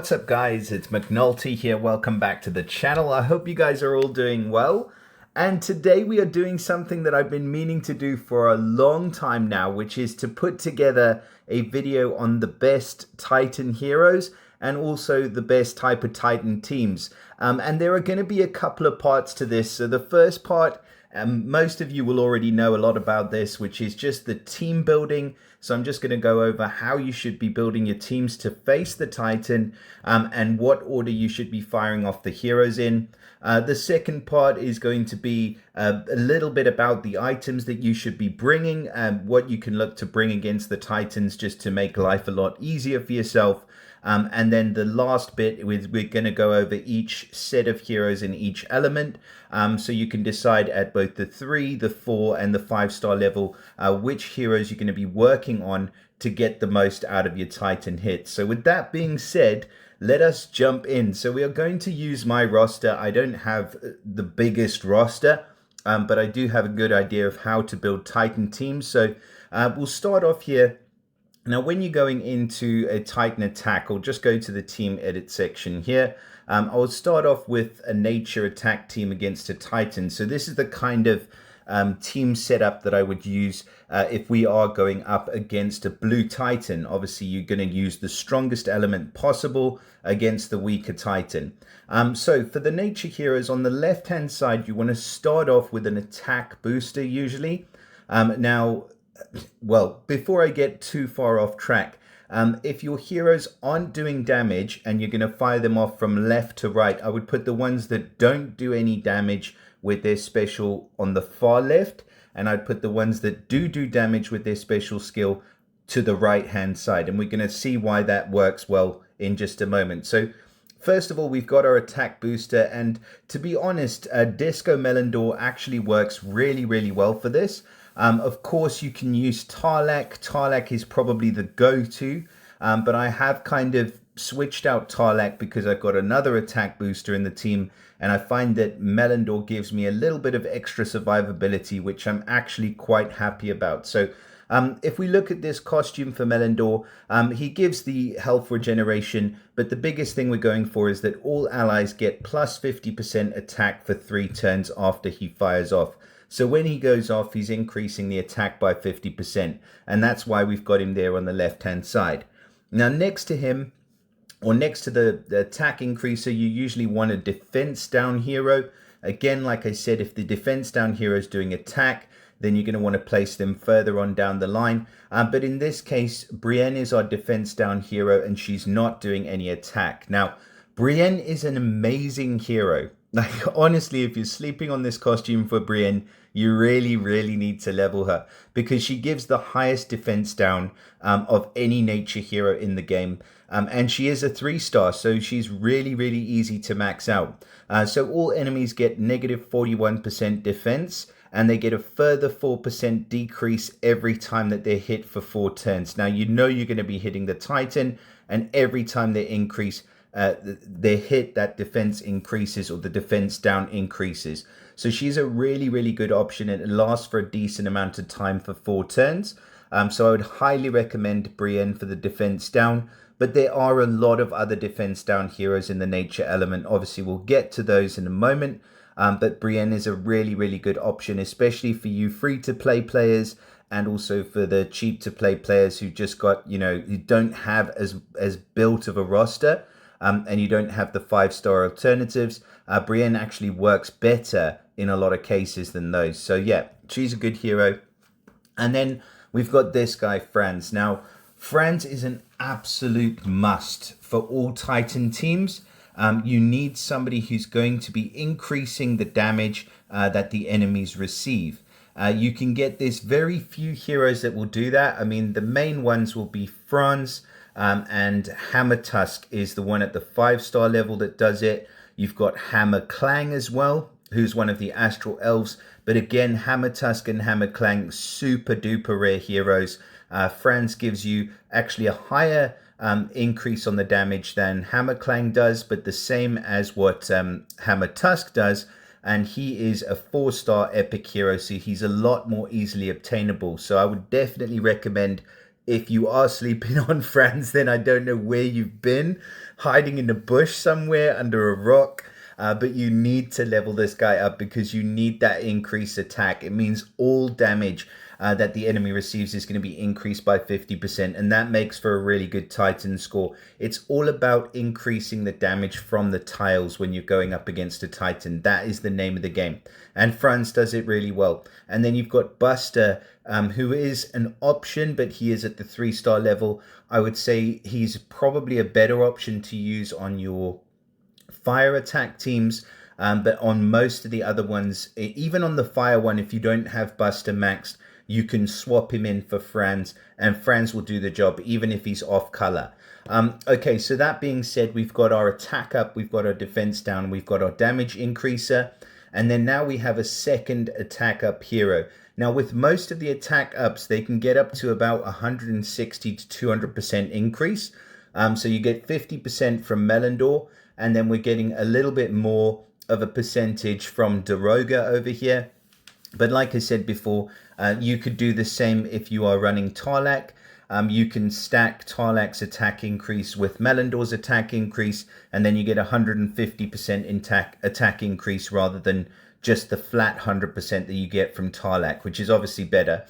What's up guys, it's McNulty here. Welcome back to the channel. I hope you guys are all doing well. And today we are doing something that I've been meaning to do for a long time now, which is to put together a video on the best Titan heroes and also the best type of Titan teams. And there are going to be a couple of parts to this. So the first part, most of you will already know a lot about this, which is just the team building. So I'm just going to go over how you should be building your teams to face the Titan and what order you should be firing off the heroes in. The second part is going to be a little bit about the items that you should be bringing and what you can look to bring against the Titans just to make life a lot easier for yourself. And then the last bit, we're going to go over each set of heroes in each element. So you can decide at both the 3, the 4, and the 5-star level which heroes you're going to be working on to get the most out of your Titan hits. So with that being said, let us jump in. So we are going to use my roster. I don't have the biggest roster, but I do have a good idea of how to build Titan teams. So we'll start off here. Now, when you're going into a Titan attack, or just go to the team edit section here, I will start off with a nature attack team against a Titan. So this is the kind of team setup that I would use if we are going up against a blue Titan. Obviously, you're going to use the strongest element possible against the weaker Titan. So for the nature heroes on the left-hand side, you want to start off with an attack booster usually. Well, before I get too far off track, if your heroes aren't doing damage and you're going to fire them off from left to right, I would put the ones that don't do any damage with their special on the far left, and I'd put the ones that do damage with their special skill to the right hand side. And we're going to see why that works well in just a moment. So first of all, we've got our attack booster, and to be honest, Disco Melindor actually works really well for this. Of course, you can use Tarlak. Tarlak is probably the go-to, but I have kind of switched out Tarlak because I've got another attack booster in the team, and I find that Melindor gives me a little bit of extra survivability, which I'm actually quite happy about. So if we look at this costume for Melindor, he gives the health regeneration, but the biggest thing we're going for is that all allies get plus 50% attack for 3 turns after he fires off. So when he goes off, he's increasing the attack by 50%. And that's why we've got him there on the left-hand side. Now, next to him, or next to the attack increaser, you usually want a defense down hero. Again, like I said, if the defense down hero is doing attack, then you're going to want to place them further on down the line. But in this case, Brienne is our defense down hero, and she's not doing any attack. Now, Brienne is an amazing hero. Like, honestly, if you're sleeping on this costume for Brienne, you really need to level her, because she gives the highest defense down of any nature hero in the game. And she is a 3-star, so she's really easy to max out. So all enemies get negative 41% defense, and they get a further 4% decrease every time that they're hit for 4 turns. Now, you know you're going to be hitting the Titan, and every time they increase their hit, that defense increases, or the defense down increases. So she's a really good option, and it lasts for a decent amount of time for 4 turns. So I would highly recommend Brienne for the defense down, but there are a lot of other defense down heroes in the nature element. Obviously, we'll get to those in a moment, but Brienne is a really good option, especially for you free-to-play players, and also for the cheap-to-play players who just got, who don't have as built of a roster. And you don't have the 5-star alternatives. Brienne actually works better in a lot of cases than those. So yeah, she's a good hero. And then we've got this guy, Franz. Now, Franz is an absolute must for all Titan teams. You need somebody who's going to be increasing the damage that the enemies receive. You can get this very few heroes that will do that. I mean, the main ones will be Franz, and Hammer Tusk is the one at the 5-star level that does it. You've got Hammer Clang as well, who's one of the Astral Elves. But again, Hammer Tusk and Hammer Clang, super duper rare heroes. Franz gives you actually a higher increase on the damage than Hammer Clang does, but the same as what Hammer Tusk does. And he is a 4-star epic hero, so he's a lot more easily obtainable. So I would definitely recommend, If you are sleeping on Franz, then I don't know where you've been, hiding in a bush somewhere under a rock. But you need to level this guy up because you need that increased attack. It means all damage that the enemy receives is going to be increased by 50%, and that makes for a really good Titan score. It's all about increasing the damage from the tiles when you're going up against a Titan. That is the name of the game, and Franz does it really well. And then you've got Buster, who is an option, but he is at the 3-star level. I would say he's probably a better option to use on your fire attack teams, but on most of the other ones, even on the fire one, if you don't have Buster maxed, you can swap him in for Franz, and Franz will do the job even if he's off color. Okay, so that being said, we've got our attack up, we've got our defense down, we've got our damage increaser, and then now we have a second attack up hero. Now with most of the attack ups, they can get up to about 160 to 200% increase. So you get 50% from Melindor, and then we're getting a little bit more of a percentage from Daroga over here. But like I said before, you could do the same if you are running Tarlak. You can stack Tarlak's attack increase with Melindor's attack increase, and then you get 150% attack increase rather than just the flat 100% that you get from Tarlak, which is obviously better.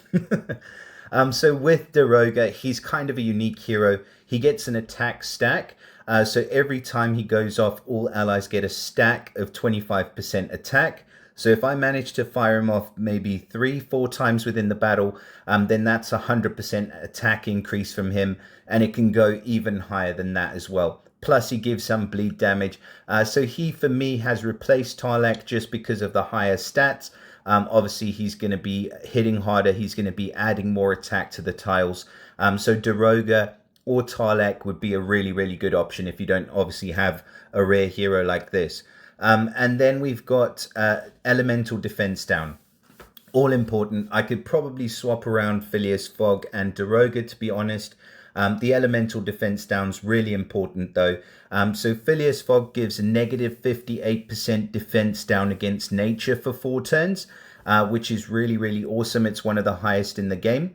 So with Daroga, he's kind of a unique hero. He gets an attack stack. So every time he goes off, all allies get a stack of 25% attack. So if I manage to fire him off maybe 3-4 times within the battle, then that's 100% attack increase from him, and it can go even higher than that as well. Plus he gives some bleed damage. So he, for me, has replaced Tarlak just because of the higher stats. Obviously he's going to be hitting harder, he's going to be adding more attack to the tiles. So Daroga or Tarlak would be a really, really good option if you don't obviously have a rare hero like this. And then we've got Elemental Defense down. All important. I could probably swap around Phileas Fogg and Daroga, to be honest. The Elemental Defense down's really important though. So Phileas Fogg gives a negative 58% defense down against nature for 4 turns, which is really, really awesome. It's one of the highest in the game.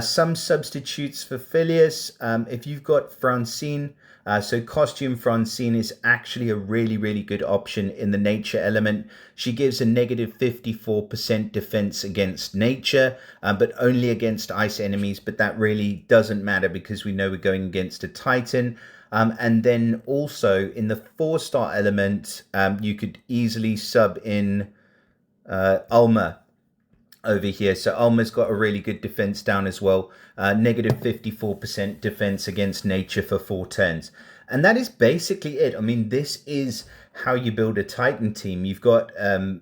Some substitutes for Phileas. If you've got Francine, so Costume Francine is actually a really, really good option in the nature element. She gives a negative 54% defense against nature, but only against ice enemies. But that really doesn't matter because we know we're going against a Titan. And then also in the 4-star element, you could easily sub in Ulma over here. So Ulma's got a really good defense down as well. Negative 54% defense against nature for 4 turns. And that is basically it. I mean, this is how you build a Titan team. You've got,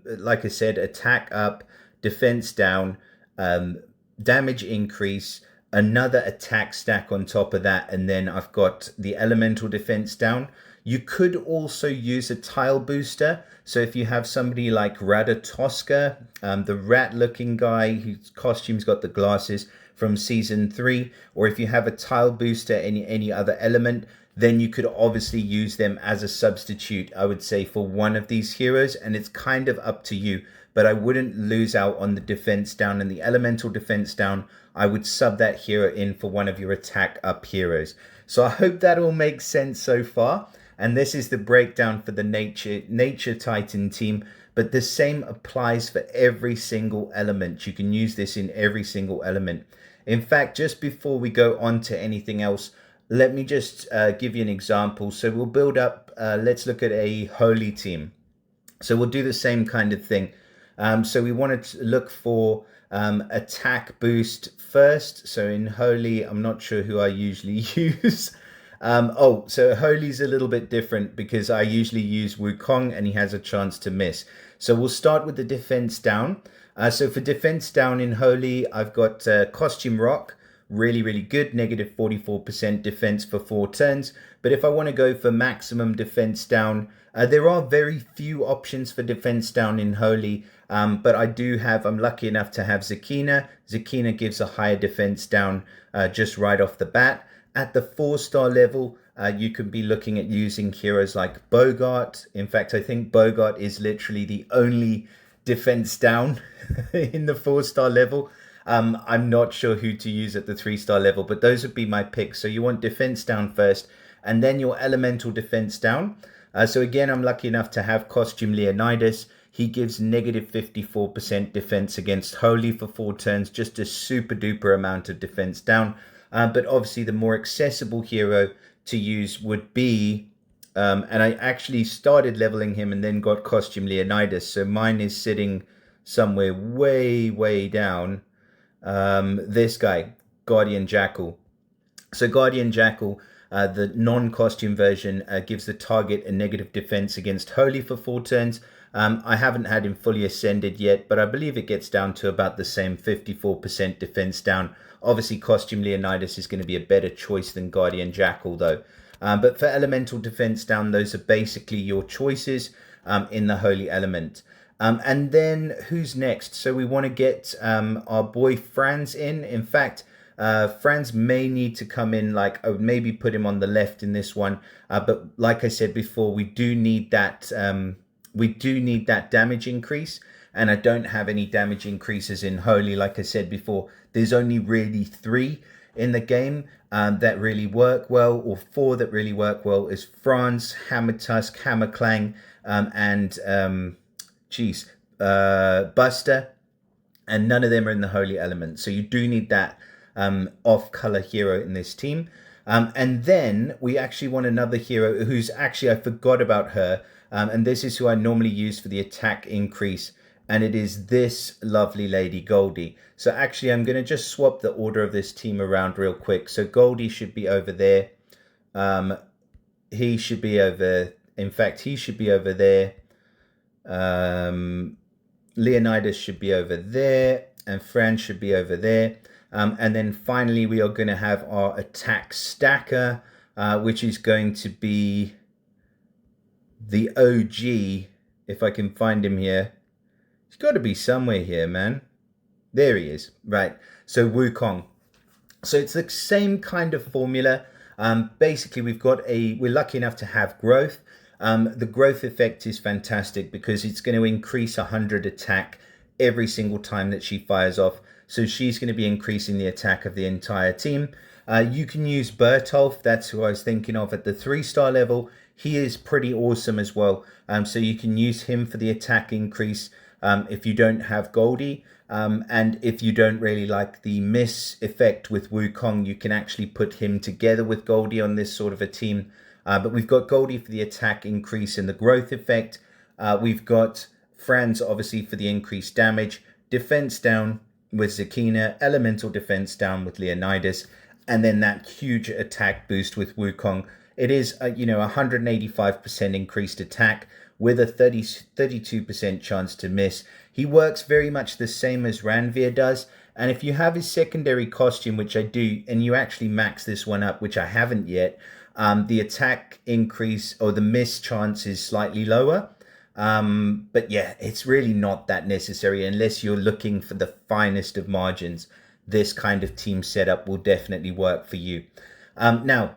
like I said, attack up, defense down, damage increase, another attack stack on top of that, and then I've got the elemental defense down. You could also use a tile booster. So if you have somebody like Radatosca, the rat-looking guy whose costume's got the glasses from season 3, or if you have a tile booster, any other element, then you could obviously use them as a substitute, I would say, for one of these heroes, and it's kind of up to you. But I wouldn't lose out on the defense down and the elemental defense down. I would sub that hero in for one of your attack up heroes. So I hope that all makes sense so far. And this is the breakdown for the Nature Titan team. But the same applies for every single element. You can use this in every single element. In fact, just before we go on to anything else, let me just give you an example. So we'll build up, let's look at a holy team. So we'll do the same kind of thing. So we wanted to look for attack boost first. So in holy, I'm not sure who I usually use. So holy's a little bit different because I usually use Wukong and he has a chance to miss. So we'll start with the defense down. So for defense down in holy, I've got Costume Rock. Really, really good. Negative 44% defense for 4 turns. But if I want to go for maximum defense down, there are very few options for defense down in holy. But I'm lucky enough to have Zakina. Zakina gives a higher defense down just right off the bat. At the 4-star level, you could be looking at using heroes like Bogart. In fact, I think Bogart is literally the only defense down in the 4-star level. I'm not sure who to use at the 3-star level, but those would be my picks. So you want defense down first, and then your elemental defense down. So again, I'm lucky enough to have Costume Leonidas. He gives negative 54% defense against Holy for 4 turns, just a super duper amount of defense down. But obviously the more accessible hero to use would be, and I actually started leveling him and then got Costume Leonidas. So mine is sitting somewhere way down. This guy, Guardian Jackal. So Guardian Jackal, the non-costume version, gives the target a negative defense against Holy for 4 turns. I haven't had him fully ascended yet, but I believe it gets down to about the same 54% defense down. Obviously, Costume Leonidas is going to be a better choice than Guardian Jackal, though. But for elemental defense down, those are basically your choices in the Holy Element. And then who's next? So we want to get our boy Franz in. In fact, Franz may need to come in, like I would maybe put him on the left in this one. But like I said before, we do need that damage increase. And I don't have any damage increases in Holy. Like I said before, there's only really 3 in the game that really work well, or 4 that really work well, is Franz, Hammer Tusk, Hammer Clang, and Buster, and none of them are in the Holy Element. So you do need that off-color hero in this team. And then we actually want another hero who's actually, I forgot about her, and this is who I normally use for the attack increase, and it is this lovely lady, Goldie. So actually, I'm going to just swap the order of this team around real quick. So Goldie should be over there. He should be over... In fact, he should be over there. Leonidas should be over there. And Franz should be over there. And then finally, we are going to have our attack stacker, which is going to be the OG, if I can find him here. He's got to be somewhere here, man. There he is. Right. So Wukong. So it's the same kind of formula. Basically, we're lucky enough to have growth. The growth effect is fantastic because it's going to increase 100 attack every single time that she fires off. So she's going to be increasing the attack of the entire team. You can use Bertolf. That's who I was thinking of at the 3-star level. He is pretty awesome as well. So you can use him for the attack increase. If you don't have Goldie, and if you don't really like the miss effect with Wukong, you can actually put him together with Goldie on this sort of a team. But we've got Goldie for the attack increase and the growth effect. We've got Franz, obviously, for the increased damage. Defense down with Zakina. Elemental defense down with Leonidas. And then that huge attack boost with Wukong. It is, 185% increased attack with a 32% chance to miss. He works very much the same as Ranveer does. And if you have his secondary costume, which I do, and you actually max this one up, which I haven't yet, the attack increase or the miss chance is slightly lower. But yeah, it's really not that necessary unless you're looking for the finest of margins. This kind of team setup will definitely work for you. Now,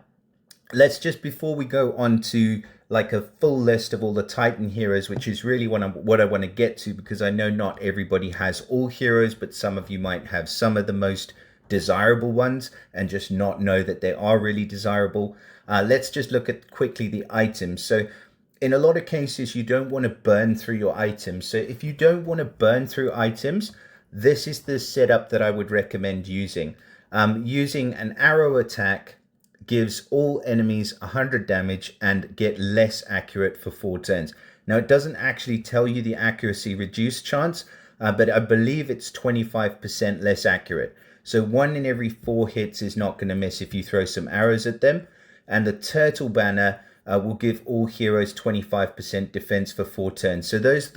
let's just, before we go on to like a full list of all the Titan heroes, which is really what I want to get to, because I know not everybody has all heroes, but some of you might have some of the most desirable ones and just not know that they are really desirable. Let's just look at quickly the items. So in a lot of cases, you don't want to burn through your items. So if you don't want to burn through items, this is the setup that I would recommend using. Using an arrow attack gives all enemies 100 damage and get less accurate for 4 turns. Now, it doesn't actually tell you the accuracy reduced chance, but I believe it's 25% less accurate. So 1 in every 4 hits is not going to miss if you throw some arrows at them. And the turtle banner will give all heroes 25% defense for 4 turns. So those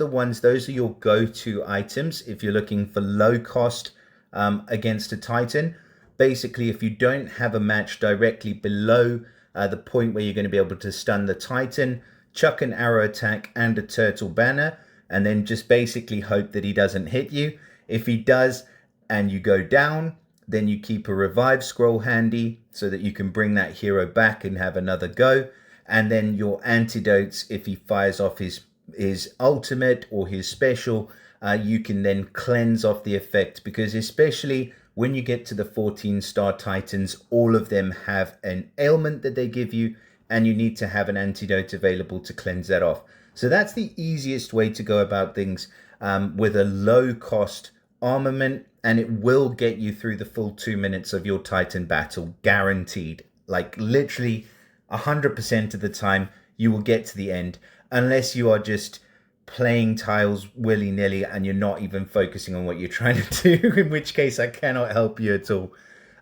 are your go-to items if you're looking for low cost against a Titan. Basically, if you don't have a match directly below the point where you're going to be able to stun the Titan, chuck an arrow attack and a turtle banner, and then just basically hope that he doesn't hit you. If he does and you go down, then you keep a revive scroll handy so that you can bring that hero back and have another go. And then your antidotes, if he fires off his ultimate or his special, you can then cleanse off the effect, because especially when you get to the 14-star Titans, all of them have an ailment that they give you, and you need to have an antidote available to cleanse that off. So that's the easiest way to go about things with a low cost armament, and it will get you through the full 2 minutes of your Titan battle, guaranteed. Like literally 100% of the time you will get to the end, unless you are just playing tiles willy-nilly and you're not even focusing on what you're trying to do, in which case I cannot help you at all.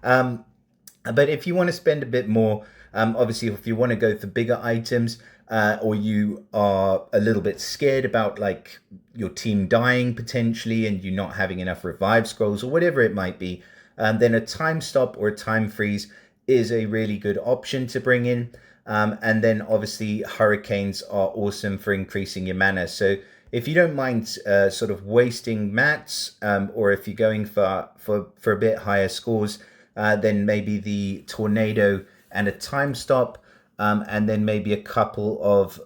But if you want to spend a bit more, obviously if you want to go for bigger items, or you are a little bit scared about like your team dying potentially and you not having enough revive scrolls or whatever it might be, then a time stop or a time freeze is a really good option to bring in. And then obviously hurricanes are awesome for increasing your mana. So if you don't mind sort of wasting mats, or if you're going for a bit higher scores, then maybe the tornado and a time stop, and then maybe a couple of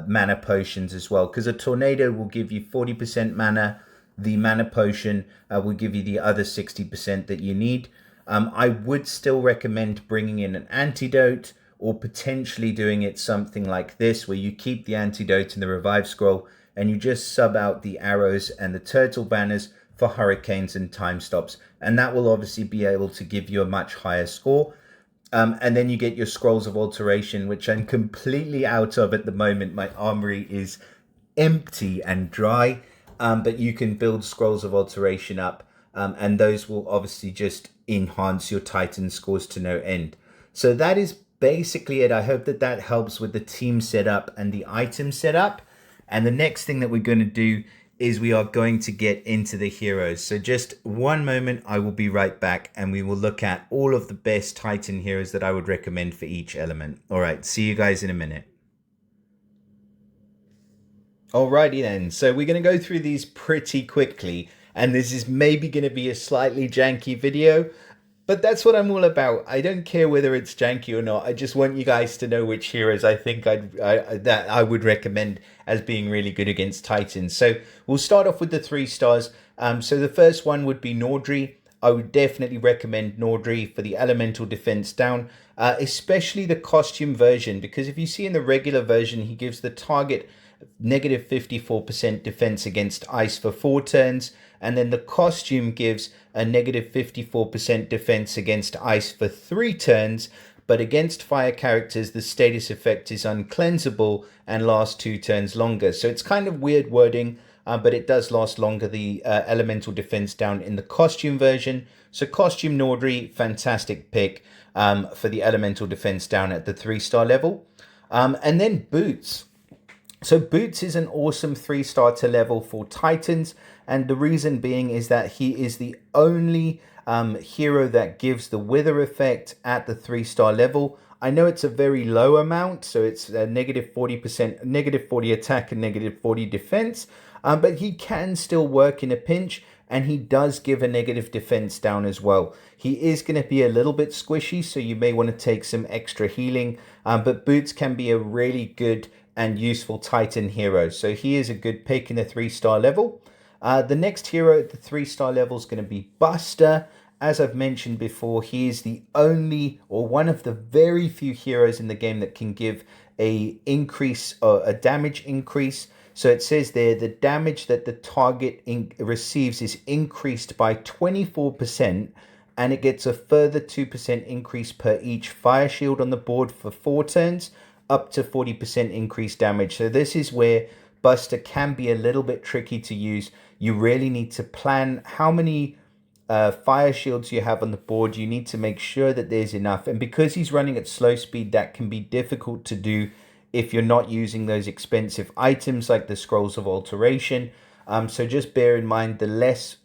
mana potions as well, because a tornado will give you 40% mana. The mana potion will give you the other 60% that you need. I would still recommend bringing in an antidote, or potentially doing it something like this, where you keep the antidote and the revive scroll and you just sub out the arrows and the turtle banners for hurricanes and time stops, and that will obviously be able to give you a much higher score. And then you get your scrolls of alteration, which I'm completely out of at the moment. My armory is empty and dry, but you can build scrolls of alteration up, and those will obviously just enhance your Titan scores to no end. So that is basically it. I hope that that helps with the team setup and the item setup. And the next thing that we're going to do is we are going to get into the heroes. So just one moment, I will be right back, and we will look at all of the best Titan heroes that I would recommend for each element. All right, see you guys in a minute. Alrighty then, so we're going to go through these pretty quickly, and this is maybe going to be a slightly janky video, but that's what I'm all about. I don't care whether it's janky or not. I just want you guys to know which heroes I think that I would recommend as being really good against Titans. So we'll start off with the 3 stars. So the first one would be Nordri. I would definitely recommend Nordri for the elemental defense down, especially the costume version, because if you see in the regular version, he gives the target negative 54% defense against ice for 4 turns, and then the costume gives a negative 54% defense against ice for 3 turns, but against fire characters the status effect is uncleansable and lasts 2 turns longer. So it's kind of weird wording, but it does last longer, the elemental defense down in the costume version. So costume Nordri, fantastic pick for the elemental defense down at the 3-star level. And then Boots. So Boots is an awesome 3-star to level for Titans, and the reason being is that he is the only hero that gives the wither effect at the 3-star level. I know it's a very low amount, so it's a negative 40%, negative 40 attack and negative 40 defense, but he can still work in a pinch, and he does give a negative defense down as well. He is going to be a little bit squishy, so you may want to take some extra healing, but Boots can be a really good and useful Titan hero. So he is a good pick in the 3-star level. The next hero at the 3-star level is going to be Buster. As I've mentioned before, he is the only, or one of the very few heroes in the game that can give a increase, or a damage increase. So it says there, the damage that the target receives is increased by 24%, and it gets a further 2% increase per each fire shield on the board for 4 turns, up to 40% increased damage. So this is where Buster can be a little bit tricky to use. You really need to plan how many fire shields you have on the board. You need to make sure that there's enough. And because he's running at slow speed, that can be difficult to do if you're not using those expensive items like the Scrolls of Alteration. So just bear in mind, the less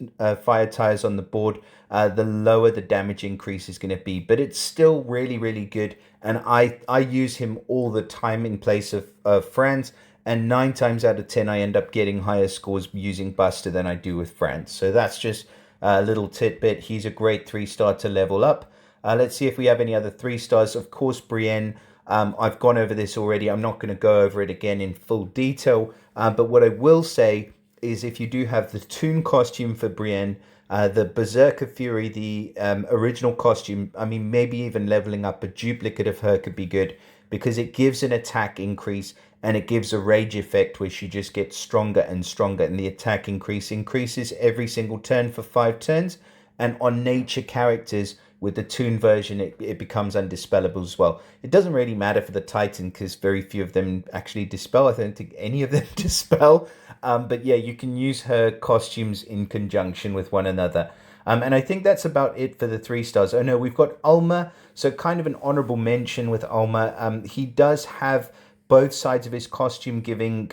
fire tires on the board, the lower the damage increase is going to be. But it's still really, really good. And I use him all the time in place of Franz. And 9 times out of 10, I end up getting higher scores using Buster than I do with Franz. So that's just a little tidbit. He's a great 3-star to level up. Let's see if we have any other 3 stars. Of course, Brienne. I've gone over this already. I'm not going to go over it again in full detail. But what I will say is if you do have the Toon costume for Brienne, the Berserker Fury, the original costume, I mean, maybe even leveling up a duplicate of her could be good because it gives an attack increase and it gives a rage effect where she just gets stronger and stronger, and the attack increases every single turn for 5 turns. And on nature characters with the Toon version, it becomes undispellable as well. It doesn't really matter for the Titan because very few of them actually dispel. I don't think any of them dispel. But yeah, you can use her costumes in conjunction with one another. And I think that's about it for the 3 stars. Oh no, we've got Ulmer. So kind of an honorable mention with Ulmer. He does have both sides of his costume giving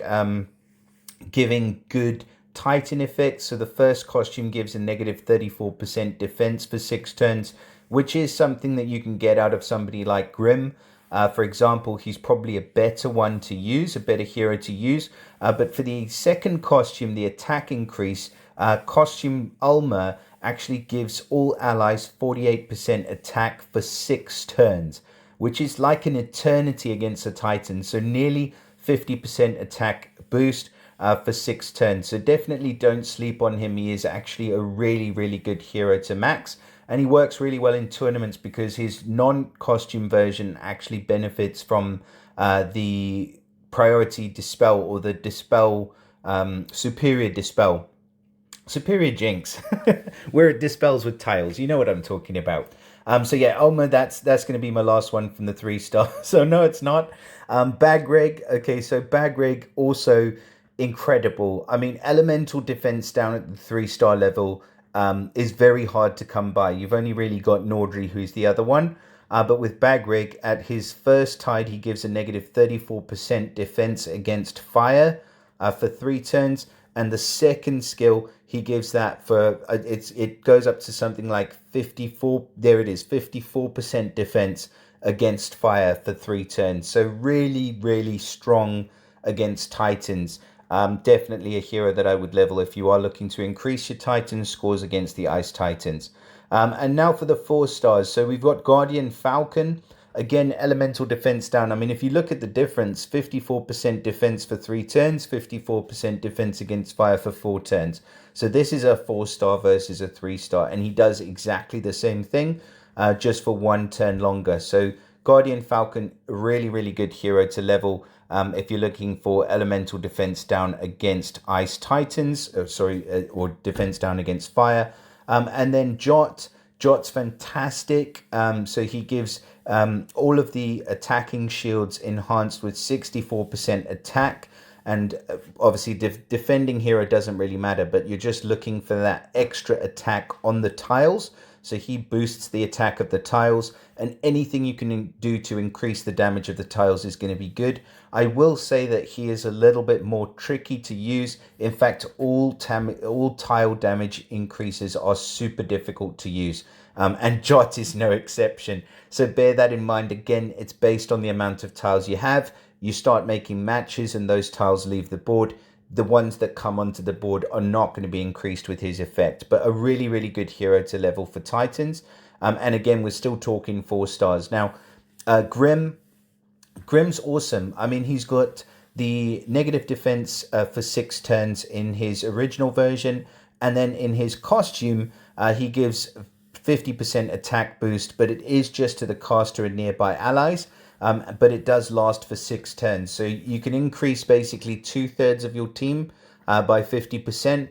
good Titan effects. So the first costume gives a negative 34% defense for 6 turns, which is something that you can get out of somebody like Grim. For example, he's probably a better one to use, a better hero to use. But for the second costume, the attack increase, costume Ulmer actually gives all allies 48% attack for 6 turns, which is like an eternity against a Titan. So nearly 50% attack boost for 6 turns. So definitely don't sleep on him. He is actually a really, really good hero to max. And he works really well in tournaments because his non-costume version actually benefits from the priority dispel, or the dispel, superior dispel. Superior Jinx, where it dispels with tiles. You know what I'm talking about. So yeah, Ulmer, that's going to be my last one from the 3 stars. So no, it's not. Bagreg. Okay, so Bagreg also incredible. I mean, elemental defense down at the 3-star level is very hard to come by. You've only really got Nordri, who's the other one. But with Bagreg, at his first tide, he gives a negative 34% defense against fire for 3 turns. And the second skill, he gives that for, it goes up to something like 54, there it is, 54% defense against fire for 3 turns. So really, really strong against Titans. Definitely a hero that I would level if you are looking to increase your Titan scores against the Ice Titans. And now for the 4 stars. So we've got Guardian Falcon. Again, elemental defense down. I mean, if you look at the difference, 54% defense for 3 turns, 54% defense against fire for 4 turns. So this is a 4-star versus a 3-star, and he does exactly the same thing, just for 1 turn longer. So Guardian Falcon, really, really good hero to level if you're looking for elemental defense down against Ice Titans, or defense down against fire. And then Jot's fantastic. So he gives all of the attacking shields enhanced with 64% attack. And obviously defending hero doesn't really matter, but you're just looking for that extra attack on the tiles. So he boosts the attack of the tiles, and anything you can do to increase the damage of the tiles is going to be good. I will say that he is a little bit more tricky to use. In fact, all tile damage increases are super difficult to use. And Jot is no exception. So bear that in mind. Again, it's based on the amount of tiles you have. You start making matches and those tiles leave the board. The ones that come onto the board are not going to be increased with his effect. But a really, really good hero to level for Titans. And again, we're still talking 4 stars. Now, Grim's awesome. I mean, he's got the negative defense for 6 turns in his original version. And then in his costume, he gives 50% attack boost, but it is just to the caster and nearby allies. But it does last for 6 turns. So you can increase basically 2/3 of your team by 50%.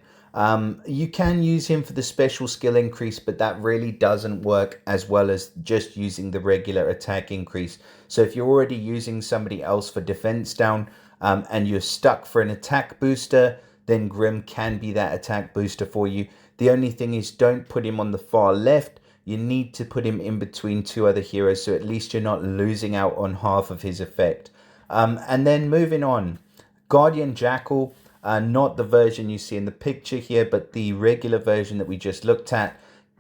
You can use him for the special skill increase, but that really doesn't work as well as just using the regular attack increase. So if you're already using somebody else for defense down and you're stuck for an attack booster, then Grim can be that attack booster for you. The only thing is, don't put him on the far left. You need to put him in between 2 other heroes, so at least you're not losing out on half of his effect. And then moving on, Guardian Jackal, not the version you see in the picture here, but the regular version that we just looked at.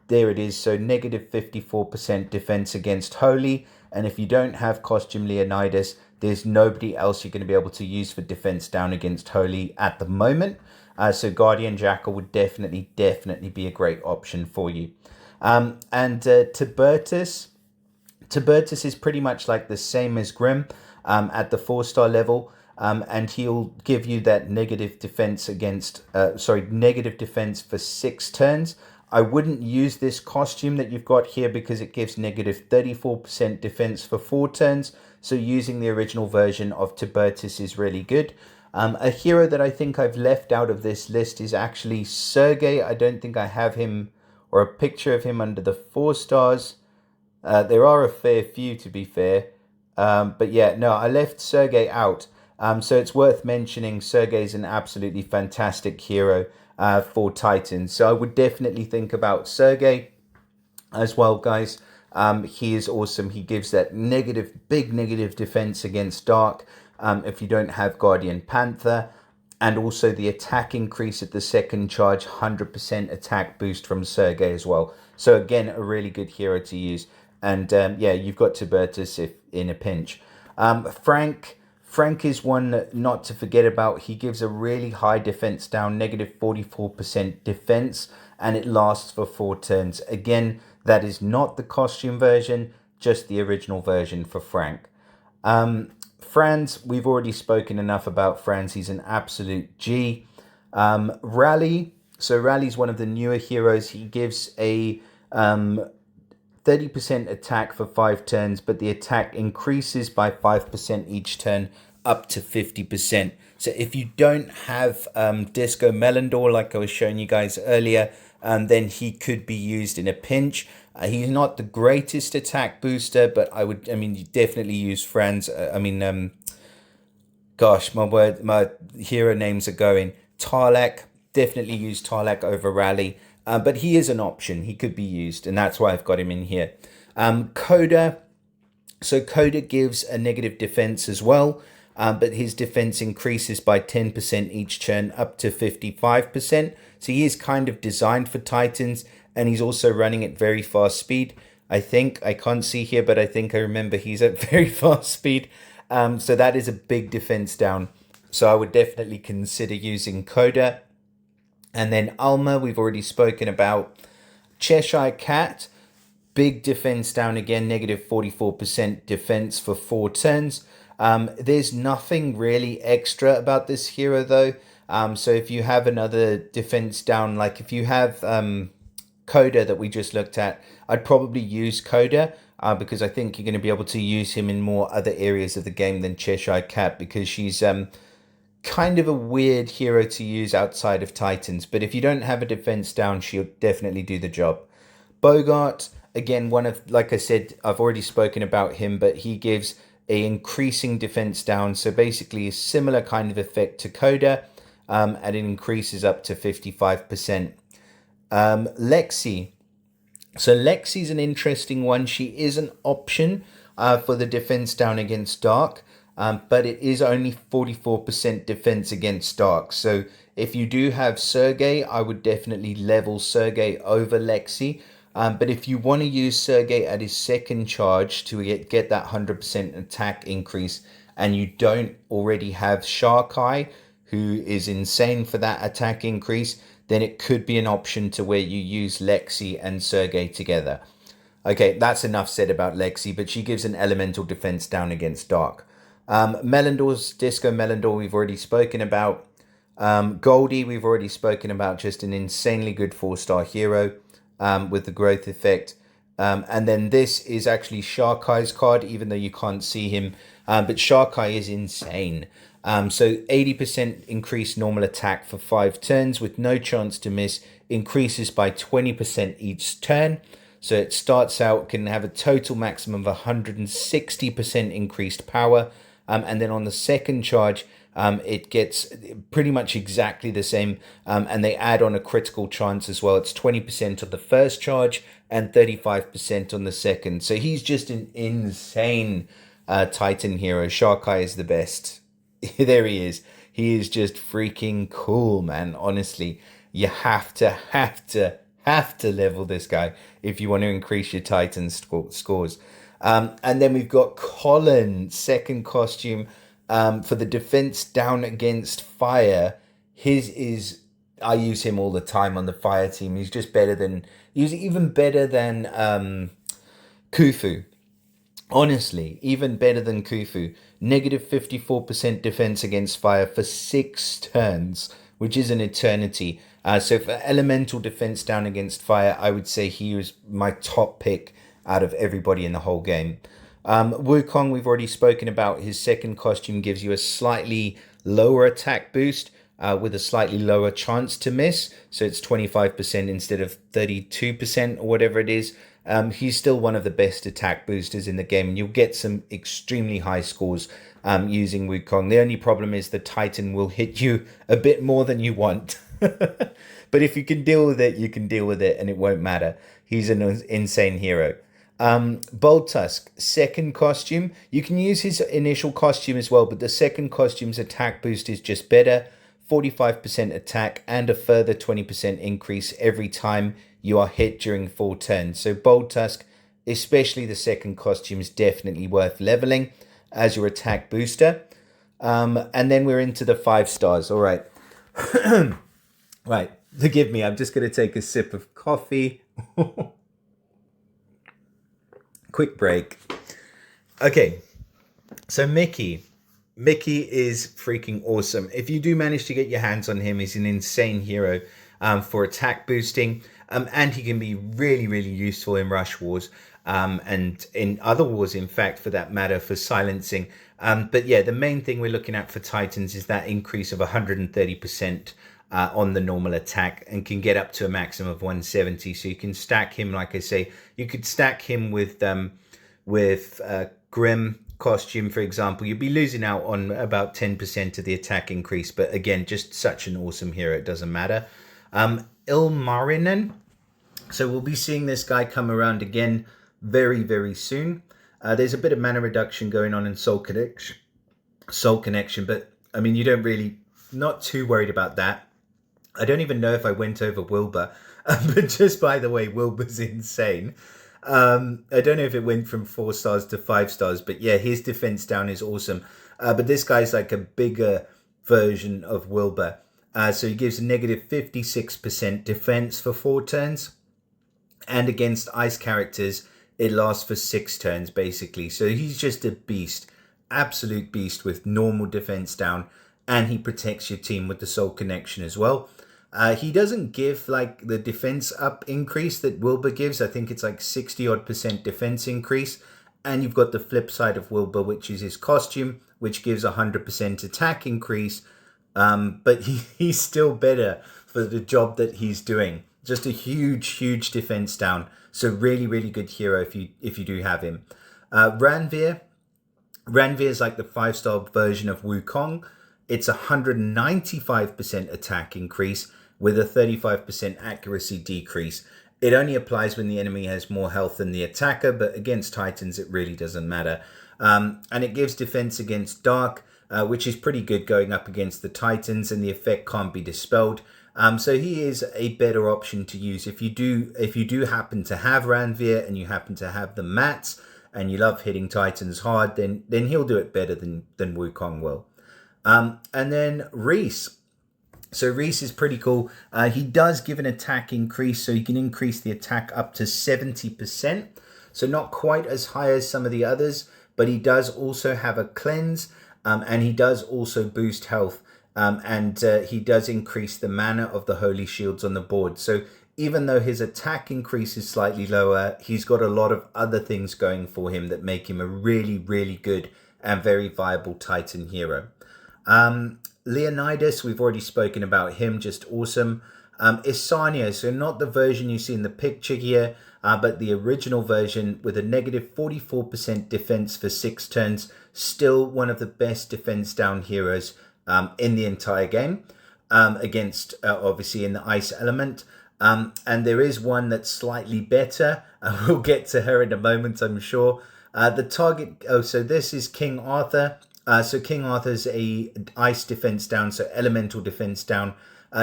There it is. So negative 54% defense against Holy. And if you don't have Costume Leonidas, there's nobody else you're going to be able to use for defense down against Holy at the moment. So Guardian Jackal would definitely be a great option for you. And Tiburtus is pretty much like the same as Grim at the 4-star level. and he'll give you that negative defense against, negative defense for 6 turns. I wouldn't use this costume that you've got here because it gives negative 34% defense for 4 turns. So using the original version of Tiburtus is really good. A hero that I think I've left out of this list is actually Sergei. I don't think I have him or a picture of him under the 4 stars. There are a fair few, to be fair. But yeah, no, I left Sergei out. So it's worth mentioning Sergei's an absolutely fantastic hero for Titans. So I would definitely think about Sergei as well, guys. He is awesome. He gives that big negative defense against Dark if you don't have Guardian Panther. And also the attack increase at the second charge, 100% attack boost from Sergei as well. So again, a really good hero to use. And yeah, you've got Tiburtus if in a pinch. Frank is one not to forget about. He gives a really high defense down, negative 44% defense, and it lasts for 4 turns. Again, that is not the costume version, just the original version for Frank. Franz, we've already spoken enough about Franz. He's an absolute G. Rally. So Rally's one of the newer heroes. He gives a 30% attack for 5 turns, but the attack increases by 5% each turn up to 50%. So if you don't have Disco Melindor, like I was showing you guys earlier, then he could be used in a pinch. He's not the greatest attack booster, but you definitely use Franz. My hero names are going. Tarlak, definitely use Tarlak over Rally. But he is an option. He could be used, and that's why I've got him in here. Coda. So Coda gives a negative defense as well, but his defense increases by 10% each turn up to 55%. So he is kind of designed for Titans, and he's also running at very fast speed. I can't see here, but I think I remember he's at very fast speed. So that is a big defense down. So I would definitely consider using Coda. And then Alma, we've already spoken about. Cheshire Cat, big defense down again, negative 44% defense for 4 turns. There's nothing really extra about this hero though. So if you have another defense down, like if you have Coda that we just looked at, I'd probably use Coda because I think you're going to be able to use him in more other areas of the game than Cheshire Cat, because she's kind of a weird hero to use outside of Titans. But if you don't have a defense down, she'll definitely do the job. Bogart, again, like I said, I've already spoken about him, but he gives a increasing defense down. So basically a similar kind of effect to Coda, and it increases up to 55%. Lexi. So Lexi's an interesting one. She is an option for the defense down against Dark, but it is only 44% defense against Dark. So if you do have Sergei, I would definitely level Sergei over Lexi. But if you want to use Sergei at his second charge to get that 100% attack increase, and you don't already have Sharkai, who is insane for that attack increase, then it could be an option to where you use Lexi and Sergei together. Okay, that's enough said about Lexi, but she gives an elemental defense down against Dark. Melindor's Disco Melindor, we've already spoken about. Goldie, we've already spoken about, just an insanely good 4-star hero with the growth effect. And then this is actually Sharkai's card, even though you can't see him. But Sharkai is insane. So 80% increased normal attack for 5 turns with no chance to miss, increases by 20% each turn. So it starts out, can have a total maximum of 160% increased power. And then on the second charge, it gets pretty much exactly the same. And they add on a critical chance as well. It's 20% on the first charge and 35% on the second. So he's just an insane Titan hero. Sharkai is the best. There he is. He is just freaking cool, man. Honestly, you have to level this guy if you want to increase your Titan scores. And then we've got Colin, second costume for the defense down against fire. I use him all the time on the fire team. He's even better than Khufu. Honestly, even better than Khufu. Negative 54% defense against fire for 6 turns, which is an eternity. So for elemental defense down against fire, I would say he was my top pick out of everybody in the whole game. Wukong, we've already spoken about. His second costume gives you a slightly lower attack boost with a slightly lower chance to miss. So it's 25% instead of 32% or whatever it is. He's still one of the best attack boosters in the game, and you'll get some extremely high scores using Wukong. The only problem is the Titan will hit you a bit more than you want. But if you can deal with it, you can deal with it, and it won't matter. He's an insane hero. Bold Tusk, second costume. You can use his initial costume as well, but the second costume's attack boost is just better. 45% attack and a further 20% increase every time you are hit during 4 turns. So Bold Tusk, especially the second costume, is definitely worth leveling as your attack booster. And then we're into the 5 stars. All right. Right. Forgive me. I'm just going to take a sip of coffee. Quick break. Okay. So Mickey is freaking awesome. If you do manage to get your hands on him, he's an insane hero for attack boosting. And he can be really, really useful in rush wars and in other wars, in fact, for that matter, for silencing. But yeah, the main thing we're looking at for Titans is that increase of 130% on the normal attack and can get up to a maximum of 170. So you can stack him, like I say, you could stack him with Grim costume, for example. You'd be losing out on about 10% of the attack increase. But again, just such an awesome hero, it doesn't matter. Ilmarinen. So we'll be seeing this guy come around again very, very soon. There's a bit of mana reduction going on in Soul Connection, but I mean, you don't really, not too worried about that. I don't even know if I went over Wilbur, but just by the way, Wilbur's insane. I don't know if it went from 4 stars to 5 stars, but yeah, his defense down is awesome. But this guy's like a bigger version of Wilbur. So he gives a negative 56% defense for 4 turns. And against ice characters, it lasts for 6 turns, basically. So he's just a beast. Absolute beast with normal defense down. And he protects your team with the Soul Connection as well. He doesn't give like the defense up increase that Wilbur gives. I think it's like 60% defense increase. And you've got the flip side of Wilbur, which is his costume, which gives 100% attack increase. But he's still better for the job that he's doing. Just a huge defense down. So really, really good hero if you do have him. Ranveer is like the 5-star version of Wukong. It's 195% attack increase with a 35% accuracy decrease. It only applies when the enemy has more health than the attacker, but against Titans, it really doesn't matter. And it gives defense against Dark, which is pretty good going up against the Titans, and the effect can't be dispelled. So he is a better option to use if you do happen to have Ranveer and you happen to have the mats and you love hitting Titans hard, then he'll do it better than Wukong will. And then Reese. So Reese is pretty cool. He does give an attack increase, so he can increase the attack up to 70%. So not quite as high as some of the others, but he does also have a cleanse, and he does also boost health. And he does increase the mana of the holy shields on the board. So even though his attack increase is slightly lower, he's got a lot of other things going for him that make him a really, really good and very viable Titan hero. Leonidas, we've already spoken about him, just awesome. Isania, so not the version you see in the picture here, but the original version with a negative 44% defense for 6 turns. Still one of the best defense down heroes in the entire game, against obviously in the ice element. And there is one that's slightly better. We'll get to her in a moment, I'm sure. The target, so this is King Arthur. So King Arthur's a ice defense down, so elemental defense down.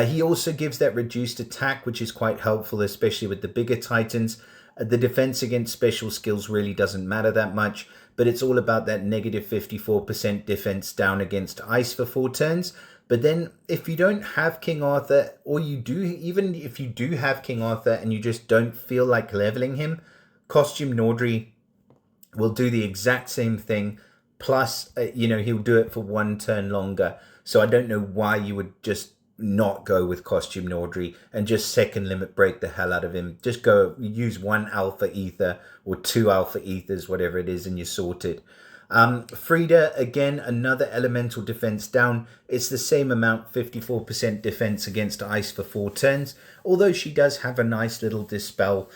He also gives that reduced attack, which is quite helpful, especially with the bigger Titans. The defense against special skills really doesn't matter that much, but it's all about that negative 54% defense down against ice for 4 turns. But then if you don't have King Arthur, or you do, even if you do have King Arthur and you just don't feel like leveling him, Costume Nordri will do the exact same thing. Plus, he'll do it for one turn longer. So I don't know why you would just not go with Costume Nordri and just second limit break the hell out of him. Just go use one alpha ether or two alpha ethers, whatever it is, and you're sorted. Frida, again, another elemental defense down. It's the same amount, 54% defense against ice for 4 turns. Although she does have a nice little dispel,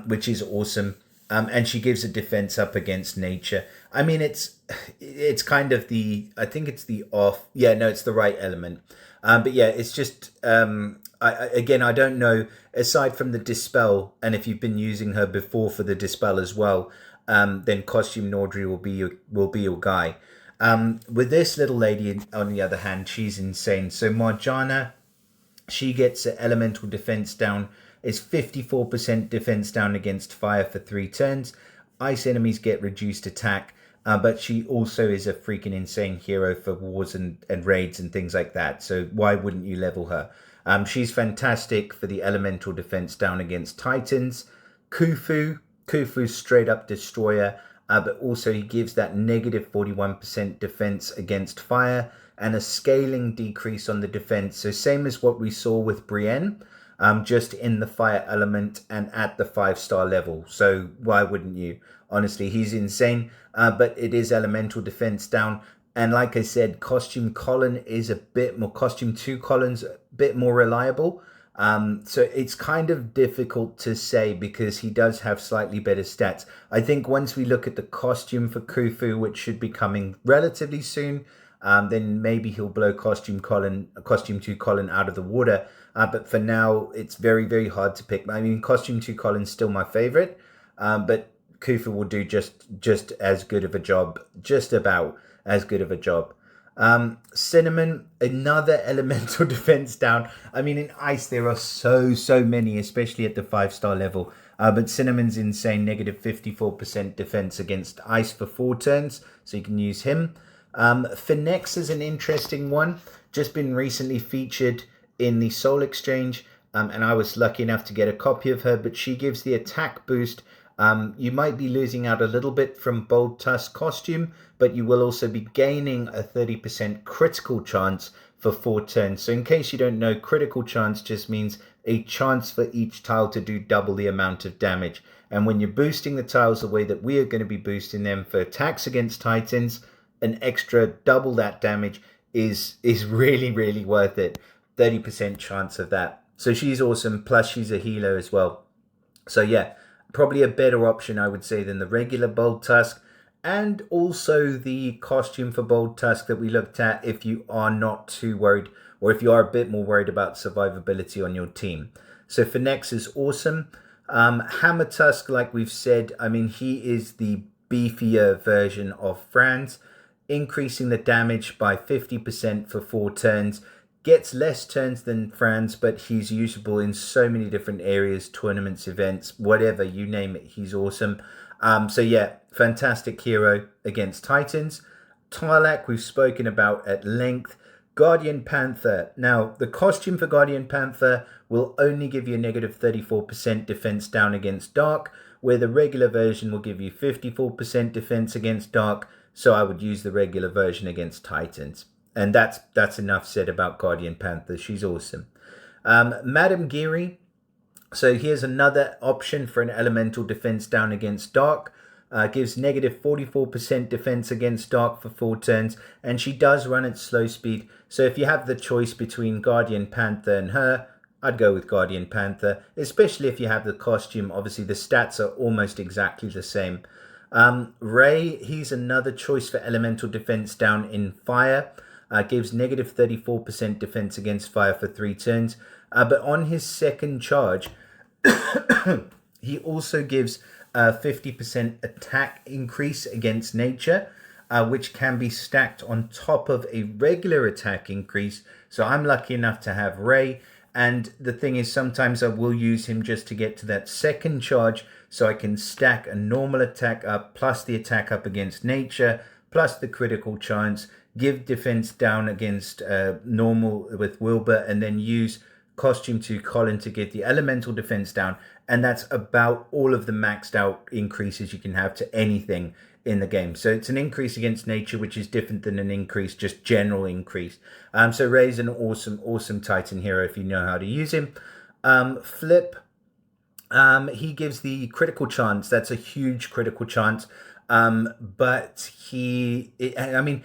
which is awesome. And she gives a defense up against nature. I mean, it's kind of I think it's the off. Yeah, no, it's the right element. But yeah, it's just, I don't know, aside from the dispel, and if you've been using her before for the dispel as well, then Costume Nordri will be your guy. With this little lady, on the other hand, she's insane. So Marjana, she gets an elemental defense down. It's 54% defense down against fire for 3 turns. Ice enemies get reduced attack, but she also is a freaking insane hero for wars and raids and things like that. So why wouldn't you level her? She's fantastic for the elemental defense down against Titans. Khufu's straight up destroyer, but also he gives that negative 41% defense against fire and a scaling decrease on the defense. So same as what we saw with Brienne. Just in the fire element and at the 5-star level. So why wouldn't you? Honestly, he's insane. But it is elemental defense down. And like I said, Costume Colin is a bit more, Costume 2 Colin's a bit more reliable. So it's kind of difficult to say because he does have slightly better stats. I think once we look at the costume for Khufu, which should be coming relatively soon, then maybe he'll blow Costume 2 Colin out of the water. But for now, it's very, very hard to pick. I mean, Costume 2 Colin's still my favorite, but Khufu will do just as good of a job, just about as good of a job. Cinnamon, another elemental defense down. I mean, in ice, there are so many, especially at the 5-star level. But Cinnamon's insane, negative 54% defense against ice for 4 turns, so you can use him. Finex is an interesting one, just been recently featured in the Soul Exchange, and I was lucky enough to get a copy of her, but she gives the attack boost. You might be losing out a little bit from Bold Tusk costume, but you will also be gaining a 30% critical chance for 4 turns. So in case you don't know, critical chance just means a chance for each tile to do double the amount of damage. And when you're boosting the tiles the way that we are going to be boosting them for attacks against Titans, an extra double that damage is really, really worth it. 30% chance of that. So she's awesome. Plus she's a healer as well. So yeah, probably a better option, I would say, than the regular Bold Tusk. And also the costume for Bold Tusk that we looked at if you are not too worried, or if you are a bit more worried about survivability on your team. So Finex is awesome. Hammer Tusk, like we've said, I mean, he is the beefier version of Franz, increasing the damage by 50% for 4 turns. Gets less turns than Franz, but he's usable in so many different areas, tournaments, events, whatever, you name it, he's awesome. So yeah, fantastic hero against Titans. Tarlak, we've spoken about at length. Guardian Panther. Now, the costume for Guardian Panther will only give you a negative 34% defense down against Dark, where the regular version will give you 54% defense against Dark, so I would use the regular version against Titans. And that's enough said about Guardian Panther. She's awesome. Madame Geary. So here's another option for an elemental defense down against Dark. Gives negative 44% defense against Dark for 4 turns. And she does run at slow speed. So if you have the choice between Guardian Panther and her, I'd go with Guardian Panther. Especially if you have the costume. Obviously the stats are almost exactly the same. Ray, he's another choice for elemental defense down in fire. Gives negative 34% defense against fire for 3 turns. But on his second charge, he also gives a 50% attack increase against nature, which can be stacked on top of a regular attack increase. So I'm lucky enough to have Ray. And the thing is, sometimes I will use him just to get to that second charge, so I can stack a normal attack up, plus the attack up against nature, plus the critical chance, give defense down against normal with Wilbur, and then use costume to Colin to get the elemental defense down, and that's about all of the maxed out increases you can have to anything in the game. So it's an increase against nature, which is different than an increase, just general increase. So Ray's an awesome Titan hero if you know how to use him. Flip, he gives the critical chance. That's a huge critical chance. But I mean,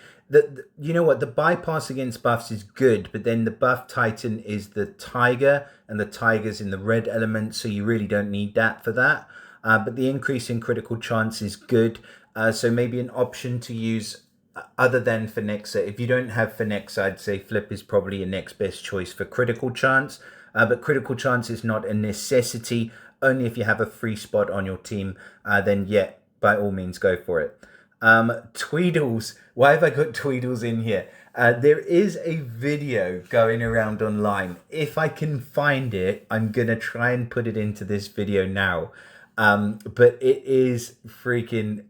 you know what? The bypass against buffs is good, but then the buff Titan is the Tiger, and the Tiger's in the red element, so you really don't need that for that. But the increase in critical chance is good. So maybe an option to use other than Phonexa. If you don't have Phonexa, I'd say Flip is probably your next best choice for critical chance. But critical chance is not a necessity. Only if you have a free spot on your team, then yeah, by all means go for it. Tweedles. Why have I got Tweedles in here? There is a video going around online. If I can find it, I'm going to try and put it into this video now. But it is freaking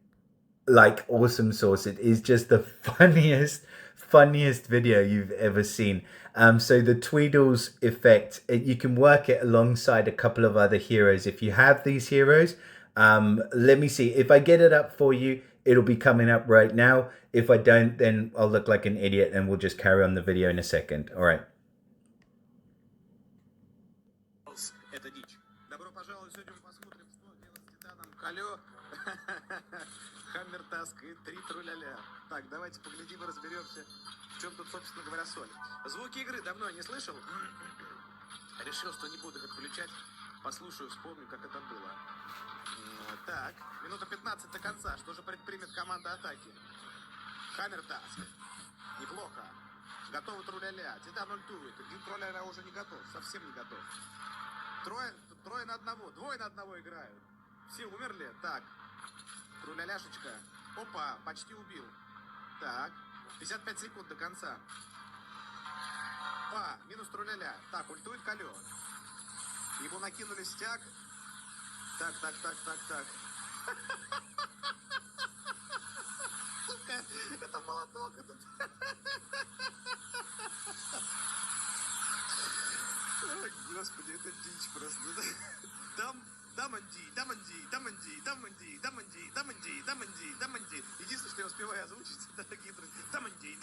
like awesome sauce. It is just the funniest video you've ever seen. So the Tweedles effect, you can work it alongside a couple of other heroes. If you have these heroes, let me see. If I get it up for you, it'll be coming up right now. If I don't, then I'll look like an idiot and we'll just carry on the video in a second. All right. Хаммер Таск и 3 труляля. Так, давайте поглядим и разберемся, в чем тут, собственно говоря, соль. Звуки игры давно не слышал. Решил, что не буду их отключать. Послушаю, вспомню, как это было. Так, минута 15 до конца. Что же предпримет команда атаки? Хаммер Таск. Неплохо. Готовы труляля. Титан ультует. Труляля уже не готов. Совсем не готов. Трое на одного. Двое на одного играют. Все умерли? Так. Труляляшечка. Опа, почти убил. Так, 55 секунд до конца. Минус труляля. Так, ультует Колё. Ему накинули стяг. Так. Сука, это молоток. Господи, это дичь просто. Даманди. Единственное, что я успеваю озвучить, это такие Даманди.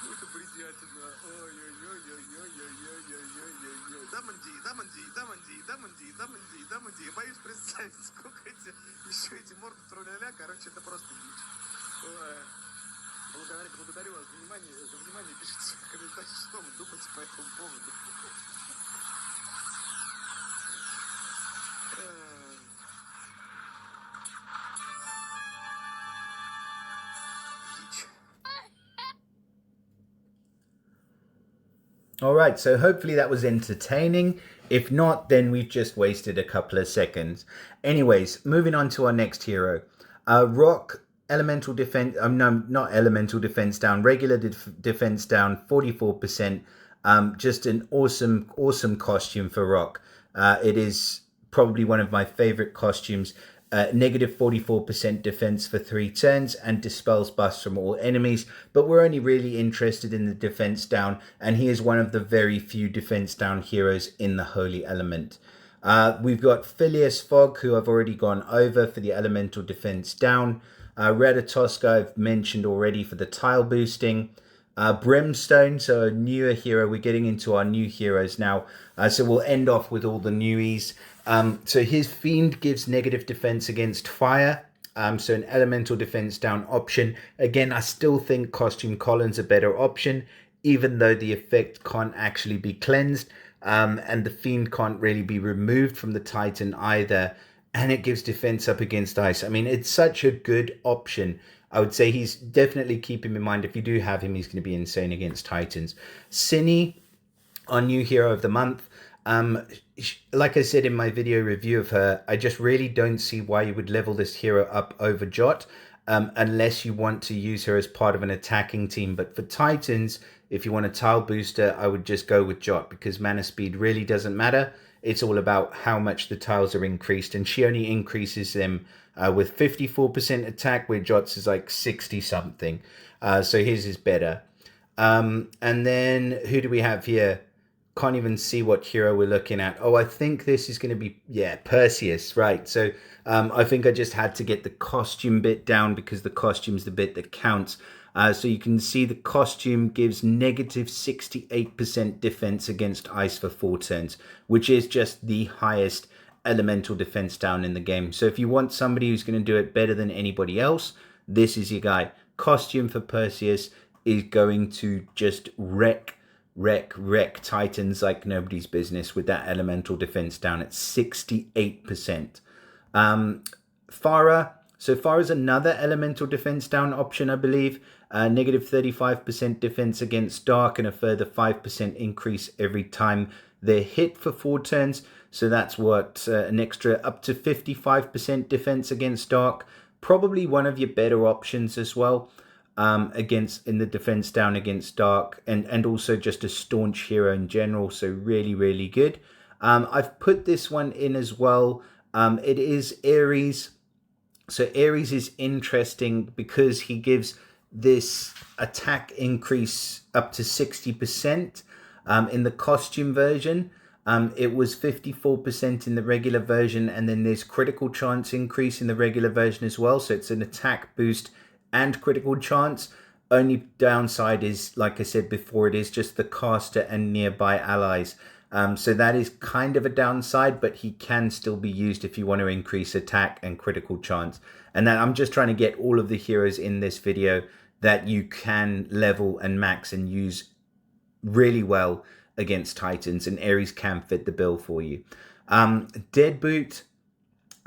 Это бредятина. Ой-ой-ой. Даманди. Я боюсь представить, сколько еще эти морды труляля. Короче, это просто дичь. Благодарю вас за внимание. Пишите в комментариях, что вы думаете по этому поводу. All right, so hopefully that was entertaining. If not, then we've just wasted a couple of seconds. Anyways, moving on to our next hero. Rock, elemental defense, no, not elemental defense down, regular defense down, 44%. Just an awesome costume for Rock. It is probably one of my favorite costumes. Negative 44% defense for 3 turns and dispels buffs from all enemies, but we're only really interested in the defense down, and he is one of the very few defense down heroes in the Holy Element. We've got Phileas Fogg, who I've already gone over for the elemental defense down. Ratatoska I've mentioned already for the tile boosting. Brimstone, so a newer hero. We're getting into our new heroes now, so we'll end off with all the newies. So his Fiend gives negative defense against fire, so an elemental defense down option. Again, I still think Costume Colin's a better option, even though the effect can't actually be cleansed, and the Fiend can't really be removed from the Titan either, and it gives defense up against ice. I mean, it's such a good option. I would say he's definitely, keep him in mind, if you do have him, he's going to be insane against Titans. Cinny, our new hero of the month. Like I said in my video review of her, I just really don't see why you would level this hero up over Jot, unless you want to use her as part of an attacking team. But for Titans, if you want a tile booster, I would just go with Jot, because mana speed really doesn't matter. It's all about how much the tiles are increased, and she only increases them with 54% attack, where Jot's is like 60 something. So his is better. And then who do we have here? Can't even see what hero we're looking at. Oh, I think this is going to be, yeah, Perseus, right. So I think I just had to get the costume bit down because the costume's the bit that counts. So you can see the costume gives negative 68% defense against ice for 4 turns, which is just the highest elemental defense down in the game. So if you want somebody who's going to do it better than anybody else, this is your guy. Costume for Perseus is going to just wreck Titans like nobody's business with that elemental defense down at 68%. Pharah. So Pharah's another elemental defense down option, I believe. Negative 35% defense against dark and a further 5% increase every time they're hit for 4 turns. So that's what, an extra up to 55% defense against dark. Probably one of your better options as well. Against in the defense down against dark, and also just a staunch hero in general, so really good. I've put this one in as well. It is Ares. So Ares is interesting because he gives this attack increase up to 60%. In the costume version, it was 54% in the regular version, and then there's critical chance increase in the regular version as well, so it's an attack boost and critical chance. Only downside is, like I said before, it is just the caster and nearby allies. So that is kind of a downside, but he can still be used if you want to increase attack and critical chance. And then I'm just trying to get all of the heroes in this video that you can level and max and use really well against Titans, and Ares can fit the bill for you. Deadboot.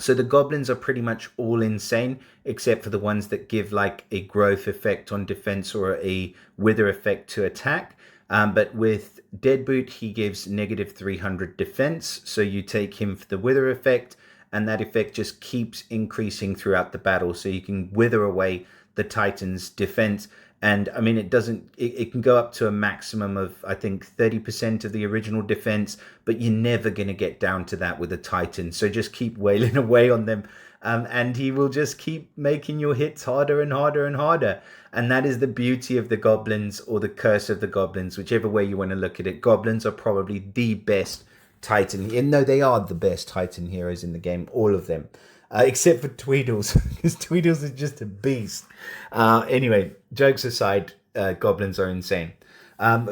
So the goblins are pretty much all insane, except for the ones that give like a growth effect on defense or a wither effect to attack. But with Deadboot, he gives negative 300 defense. So you take him for the wither effect, and that effect just keeps increasing throughout the battle. So you can wither away the Titan's defense. And I mean, it can go up to a maximum of, I think, 30% of the original defense, but you're never going to get down to that with a Titan. So just keep wailing away on them. And he will just keep making your hits harder and harder and harder. And that is the beauty of the goblins, or the curse of the goblins, whichever way you want to look at it. Goblins are probably the best Titan. And no, they are the best Titan heroes in the game, all of them. Except for Tweedles, because Tweedles is just a beast. Anyway, jokes aside, goblins are insane.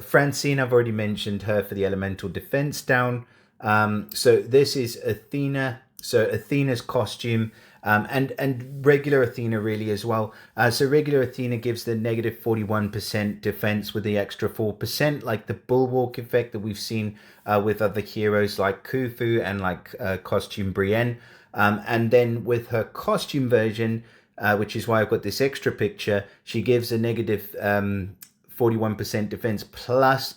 Francine, I've already mentioned her for the elemental defense down. So this is Athena. So Athena's costume, and regular Athena really as well. So regular Athena gives the negative 41% defense with the extra 4%, like the bulwark effect that we've seen with other heroes like Khufu and like costume Brienne. And then with her costume version, which is why I've got this extra picture, she gives a negative 41% defense, plus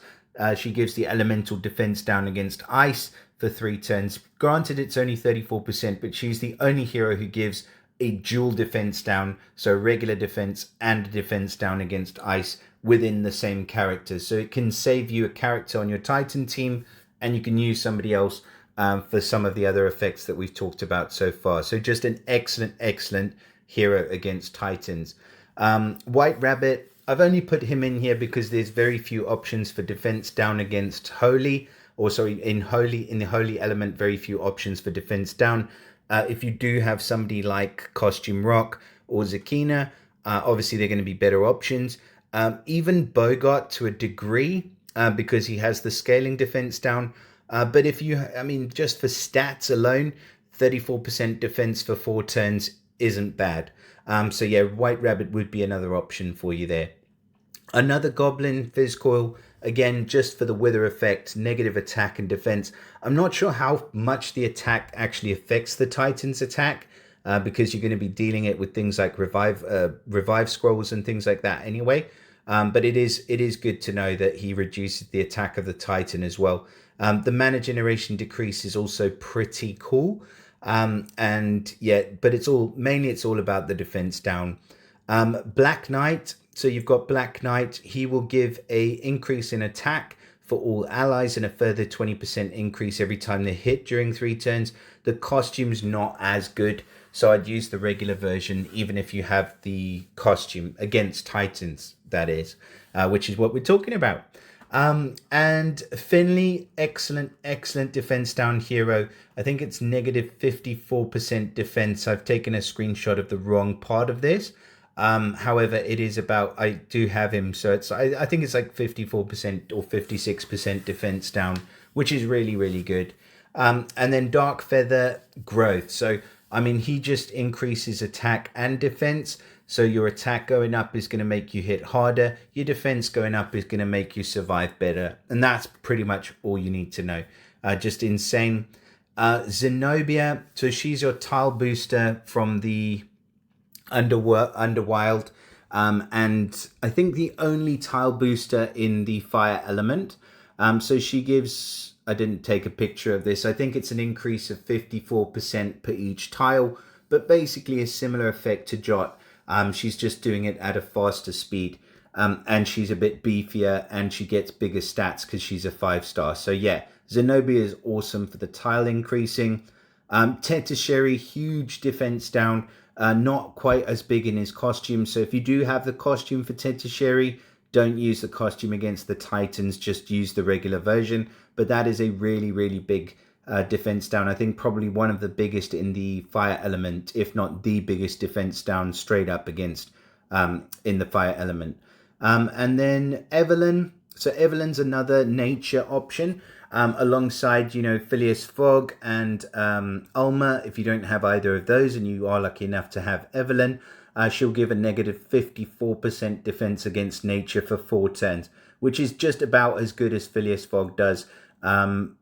she gives the elemental defense down against ice for 3 turns. Granted, it's only 34%, but she's the only hero who gives a dual defense down, so regular defense and defense down against ice within the same character. So it can save you a character on your Titan team, and you can use somebody else for some of the other effects that we've talked about so far. So just an excellent hero against Titans. White Rabbit, I've only put him in here because there's very few options for defense down against Holy, or sorry, in the Holy element, very few options for defense down. If you do have somebody like Costume Rock or Zakina, obviously they're going to be better options. Even Bogart to a degree, because he has the scaling defense down. But if you, I mean, just for stats alone, 34% defense for 4 turns isn't bad. So yeah, White Rabbit would be another option for you there. Another Goblin, Fizzcoil, again, just for the wither effect, negative attack and defense. I'm not sure how much the attack actually affects the Titan's attack, because you're going to be dealing it with things like revive scrolls and things like that anyway. But it is good to know that he reduces the attack of the Titan as well. The mana generation decrease is also pretty cool. And yeah, but it's all about the defense down. Black Knight. So you've got Black Knight. He will give a increase in attack for all allies and a further 20% increase every time they hit during 3 turns. The costume's not as good. So I'd use the regular version, even if you have the costume against Titans, that is, which is what we're talking about. And Finley, excellent defense down hero. I think it's negative 54% defense. I've taken a screenshot of the wrong part of this. However, it is about, I do have him, so it's, I think it's like 54% or 56% defense down, which is really, really good. And then Dark Feather growth. So, I mean, he just increases attack and defense. So your attack going up is going to make you hit harder. Your defense going up is going to make you survive better. And that's pretty much all you need to know. Just insane. Zenobia, so she's your tile booster from the Underwild. And I think the only tile booster in the fire element. So she gives, I didn't take a picture of this, I think it's an increase of 54% per each tile, but basically a similar effect to Jot. She's just doing it at a faster speed, and she's a bit beefier, and she gets bigger stats because she's a 5-star. So yeah, Zenobia is awesome for the tile increasing. Tetasheri, huge defense down, not quite as big in his costume. So if you do have the costume for Tetasheri, don't use the costume against the Titans, just use the regular version. But that is a really, really big defense down. I think probably one of the biggest in the fire element, if not the biggest defense down straight up against in the fire element. And then Evelyn. So Evelyn's another nature option alongside, you know, Phileas Fogg and Ulma. If you don't have either of those and you are lucky enough to have Evelyn, she'll give a negative 54% defense against nature for 4 turns, which is just about as good as Phileas Fogg does.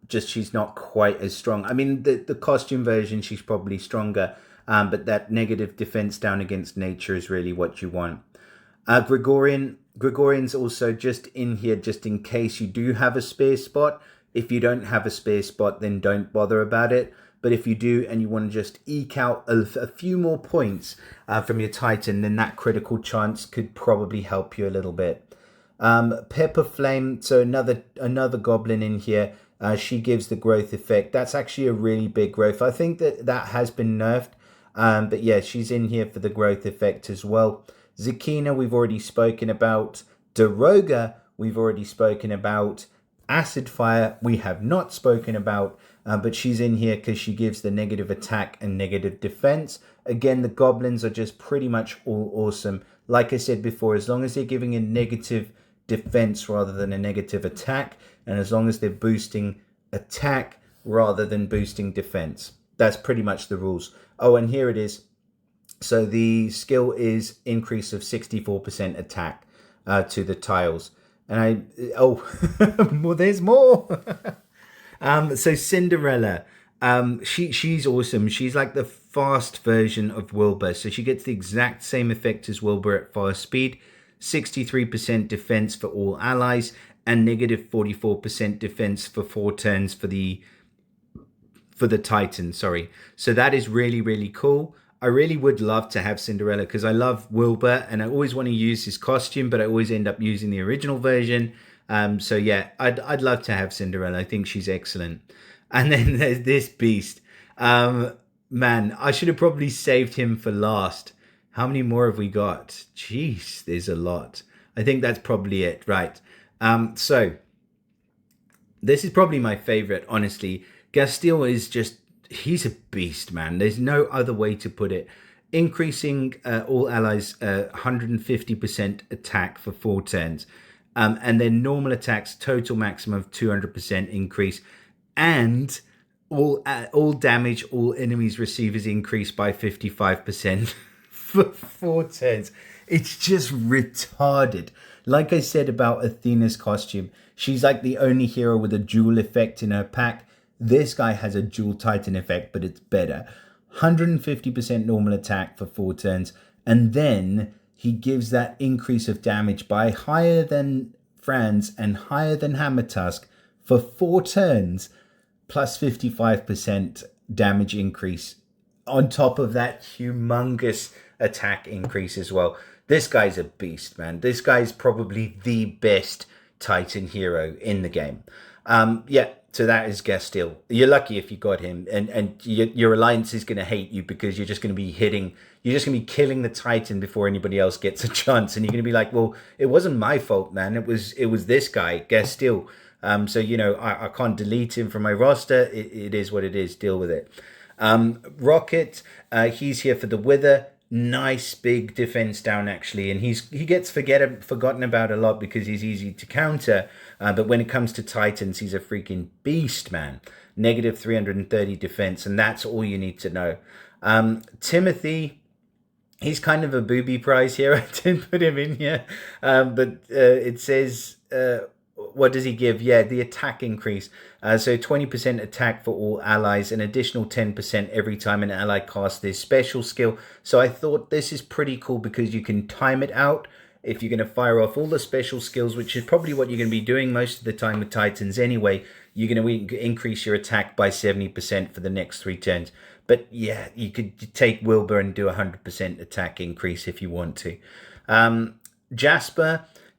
Just she's not quite as strong. I mean, the costume version, she's probably stronger, but that negative defense down against nature is really what you want. Gregorian's also just in here just in case you do have a spare spot. If you don't have a spare spot, then don't bother about it. But if you do and you want to just eke out a few more points from your Titan, then that critical chance could probably help you a little bit. Pepper Flame, so another goblin in here. She gives the growth effect. That's actually a really big growth. I think that has been nerfed. But yeah, she's in here for the growth effect as well. Zakina, we've already spoken about. Daroga, we've already spoken about. Acid Fire, we have not spoken about. But she's in here because she gives the negative attack and negative defense. Again, the goblins are just pretty much all awesome. Like I said before, as long as they're giving a negative defense rather than a negative attack, and as long as they're boosting attack rather than boosting defense, that's pretty much the rules. Oh, and here it is. So the skill is increase of 64% attack to the tiles. And well, there's more. So Cinderella, she's awesome. She's like the fast version of Wilbur. So she gets the exact same effect as Wilbur at fast speed, 63% defense for all allies, and negative 44% defense for 4 turns for the Titan. Sorry. So that is really, really cool. I really would love to have Cinderella because I love Wilbur and I always want to use his costume, but I always end up using the original version. So yeah, I'd love to have Cinderella. I think she's excellent. And then there's this beast. Man, I should have probably saved him for last. How many more have we got? Jeez, there's a lot. I think that's probably it, right? So this is probably my favorite, honestly. Gasteel is just, he's a beast, man. There's no other way to put it. Increasing all allies 150% attack for 4 turns. And then normal attacks, total maximum of 200% increase. And all damage, all enemies receive is increased by 55% for 4 turns. It's just retarded. Like I said about Athena's costume, she's like the only hero with a dual effect in her pack. This guy has a dual Titan effect, but it's better. 150% normal attack for 4 turns. And then he gives that increase of damage by higher than Franz and higher than Hammertusk for 4 turns, plus 55% damage increase. On top of that humongous attack increase as well. This guy's a beast, man. This guy's probably the best Titan hero in the game. Yeah, So that is Gastil. You're lucky if you got him, and your alliance is going to hate you because you're just going to be you're just going to be killing the Titan before anybody else gets a chance, and you're going to be like, well, it wasn't my fault, man. It was this guy, Gastil. So you know, I can't delete him from my roster. It is what it is. Deal with it. Rocket, he's here for the Wither. Nice big defense down actually, and he gets forgotten about a lot because he's easy to counter, but when it comes to Titans, he's a freaking beast, man. Negative 330 defense, and that's all you need to know. Timothy, he's kind of a booby prize here. I didn't put him in here, but it says what does he give? Yeah, the attack increase. So 20% attack for all allies, an additional 10% every time an ally casts this special skill. So I thought this is pretty cool because you can time it out. If you're going to fire off all the special skills, which is probably what you're going to be doing most of the time with Titans anyway, you're going to increase your attack by 70% for the next 3 turns. But yeah, you could take Wilbur and do 100% attack increase if you want to.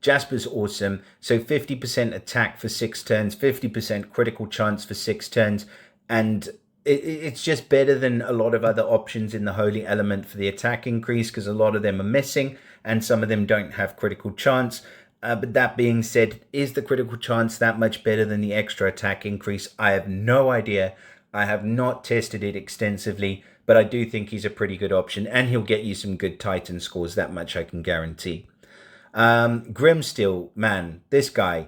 Jasper's awesome. So 50% attack for 6 turns, 50% critical chance for 6 turns. And it's just better than a lot of other options in the Holy Element for the attack increase because a lot of them are missing and some of them don't have critical chance. But that being said, is the critical chance that much better than the extra attack increase? I have no idea. I have not tested it extensively, but I do think he's a pretty good option and he'll get you some good Titan scores. That much I can guarantee. Grimsteel, man, this guy,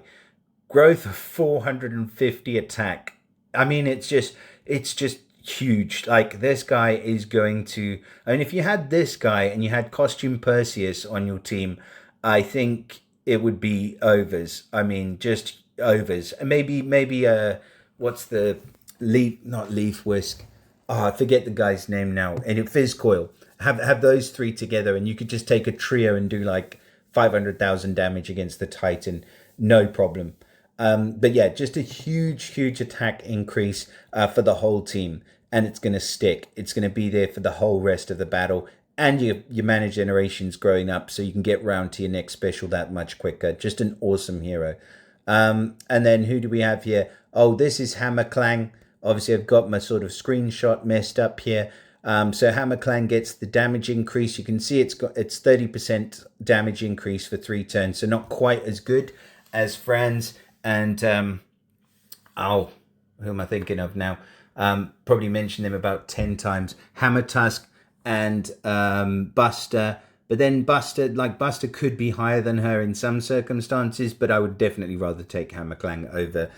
growth of 450 attack. I mean, it's just huge. Like, this guy is going to, I mean, if you had this guy and you had Costume Perseus on your team, I think it would be overs. I mean, just overs. And maybe what's the not Leaf Whisk. Oh, I forget the guy's name now. And Fizz Coil. Have those 3 together and you could just take a trio and do like 500,000 damage against the Titan, no problem. But yeah, just a huge attack increase for the whole team, and it's going to stick. It's going to be there for the whole rest of the battle, and your mana generation's growing up, so you can get round to your next special that much quicker. Just an awesome hero. And then who do we have here? Oh, this is Hammerklang. Obviously, I've got my sort of screenshot messed up here. So Hammerklang gets the damage increase. You can see it's 30% damage increase for 3 turns, so not quite as good as Franz and who am I thinking of now? Probably mentioned them about 10 times. Hammertusk and Buster. But then Buster could be higher than her in some circumstances, but I would definitely rather take Hammerklang over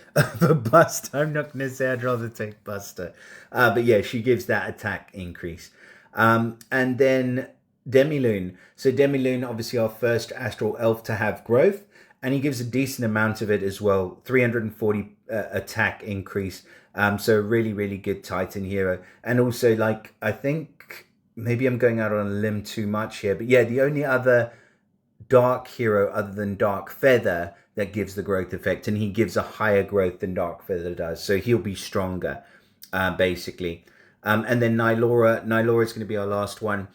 Buster. I'm not going to say I'd rather take Buster. But yeah, she gives that attack increase. And then Demiloon. So Demiloon, obviously our first astral elf to have growth, and he gives a decent amount of it as well. 340 attack increase. So really good Titan hero. And also, like, I think, maybe I'm going out on a limb too much here, but yeah, the only other dark hero other than Dark Feather that gives the growth effect, and he gives a higher growth than Dark Feather does, so he'll be stronger, basically. And then Nylora is going to be our last one.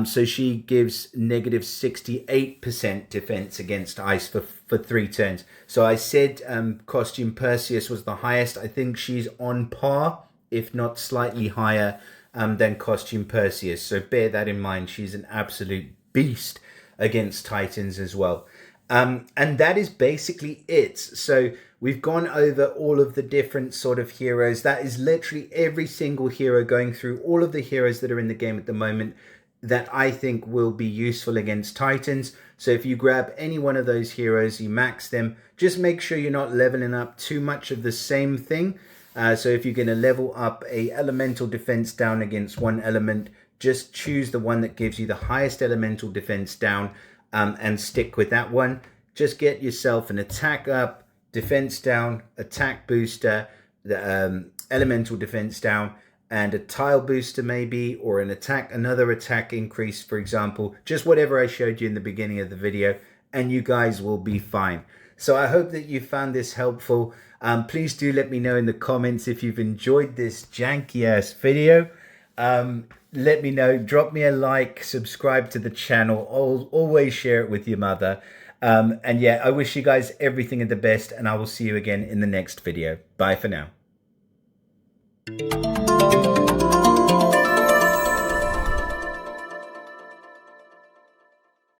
So she gives negative 68% defense against ice for 3 turns. So I said Costume Perseus was the highest. I think she's on par, if not slightly higher, than Costume Perseus. So bear that in mind. She's an absolute beast against Titans as well. And that is basically it. So we've gone over all of the different sort of heroes. That is literally every single hero, going through all of the heroes that are in the game at the moment that I think will be useful against Titans. So if you grab any one of those heroes, you max them, just make sure you're not leveling up too much of the same thing. So if you're going to level up a elemental defense down against one element, just choose the one that gives you the highest elemental defense down, and stick with that one. Just get yourself an attack up, defense down, attack booster, the elemental defense down, and a tile booster maybe, or another attack increase, for example. Just whatever I showed you in the beginning of the video, and you guys will be fine. So I hope that you found this helpful. Please do let me know in the comments if you've enjoyed this janky ass video. Let me know, drop me a like, subscribe to the channel, always share it with your mother. And yeah, I wish you guys everything of the best, and I will see you again in the next video. Bye for now.